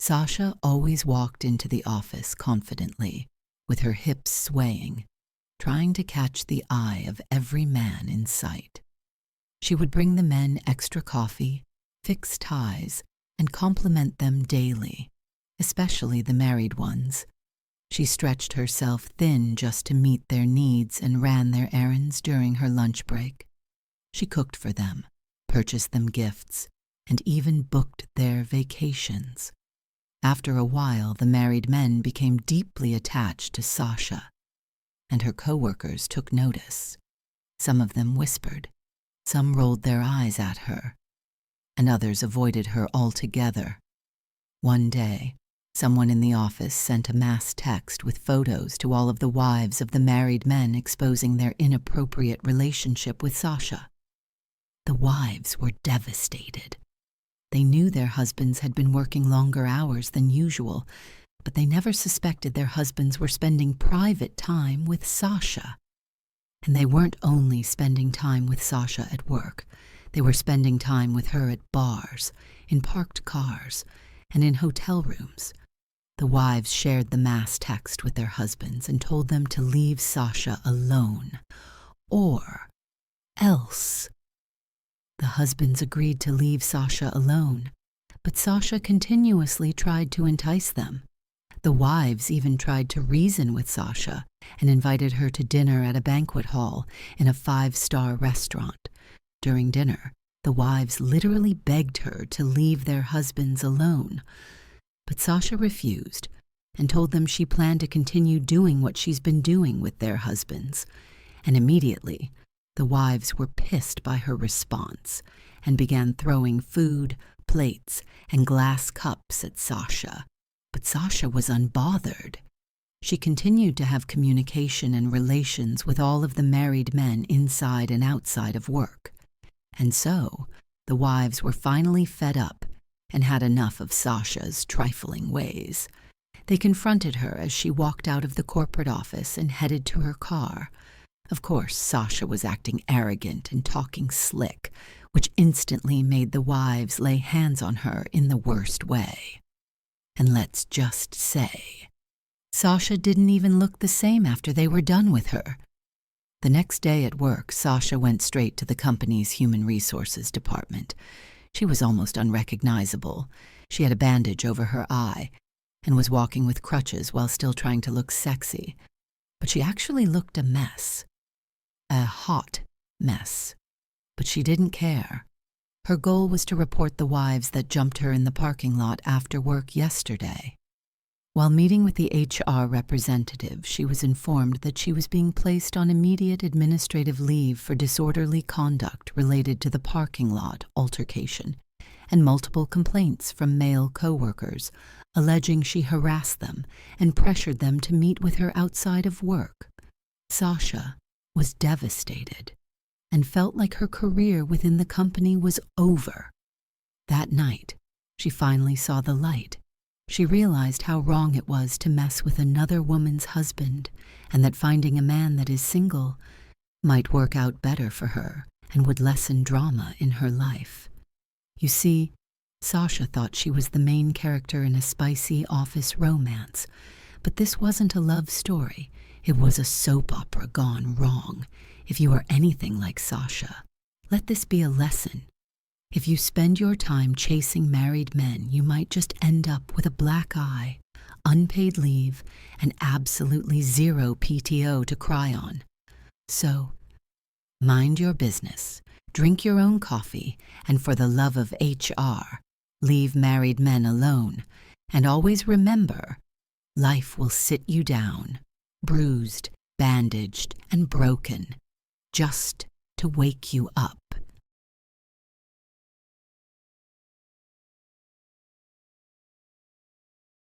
Sasha always walked into the office confidently, with her hips swaying, trying to catch the eye of every man in sight. She would bring the men extra coffee, fix ties, and compliment them daily, especially the married ones. She stretched herself thin just to meet their needs and ran their errands during her lunch break. She cooked for them, purchased them gifts, and even booked their vacations. After a while, the married men became deeply attached to Sasha, and her coworkers took notice. Some of them whispered, some rolled their eyes at her, and others avoided her altogether. One day, someone in the office sent a mass text with photos to all of the wives of the married men exposing their inappropriate relationship with Sasha. The wives were devastated. They knew their husbands had been working longer hours than usual, but they never suspected their husbands were spending private time with Sasha. And they weren't only spending time with Sasha at work. They were spending time with her at bars, in parked cars, and in hotel rooms. The wives shared the mass text with their husbands and told them to leave Sasha alone, or else. The husbands agreed to leave Sasha alone, but Sasha continuously tried to entice them. The wives even tried to reason with Sasha and invited her to dinner at a banquet hall in a 5-star restaurant. During dinner, the wives literally begged her to leave their husbands alone. But Sasha refused and told them she planned to continue doing what she's been doing with their husbands. And immediately, the wives were pissed by her response and began throwing food, plates, and glass cups at Sasha. But Sasha was unbothered. She continued to have communication and relations with all of the married men inside and outside of work. And so, the wives were finally fed up and had enough of Sasha's trifling ways. They confronted her as she walked out of the corporate office and headed to her car. Of course, Sasha was acting arrogant and talking slick, which instantly made the wives lay hands on her in the worst way. And let's just say, Sasha didn't even look the same after they were done with her. The next day at work, Sasha went straight to the company's human resources department. She was almost unrecognizable. She had a bandage over her eye and was walking with crutches while still trying to look sexy. But she actually looked a mess. A hot mess. But she didn't care. Her goal was to report the wives that jumped her in the parking lot after work yesterday. While meeting with the HR representative, she was informed that she was being placed on immediate administrative leave for disorderly conduct related to the parking lot altercation and multiple complaints from male coworkers alleging she harassed them and pressured them to meet with her outside of work. Sasha was devastated and felt like her career within the company was over. That night, she finally saw the light. She realized how wrong it was to mess with another woman's husband, and that finding a man that is single might work out better for her and would lessen drama in her life. You see, Sasha thought she was the main character in a spicy office romance, but this wasn't a love story. It was a soap opera gone wrong. If you are anything like Sasha, let this be a lesson. If you spend your time chasing married men, you might just end up with a black eye, unpaid leave, and absolutely zero PTO to cry on. So, mind your business, drink your own coffee, and for the love of HR, leave married men alone. And always remember, life will sit you down, bruised, bandaged, and broken, just to wake you up.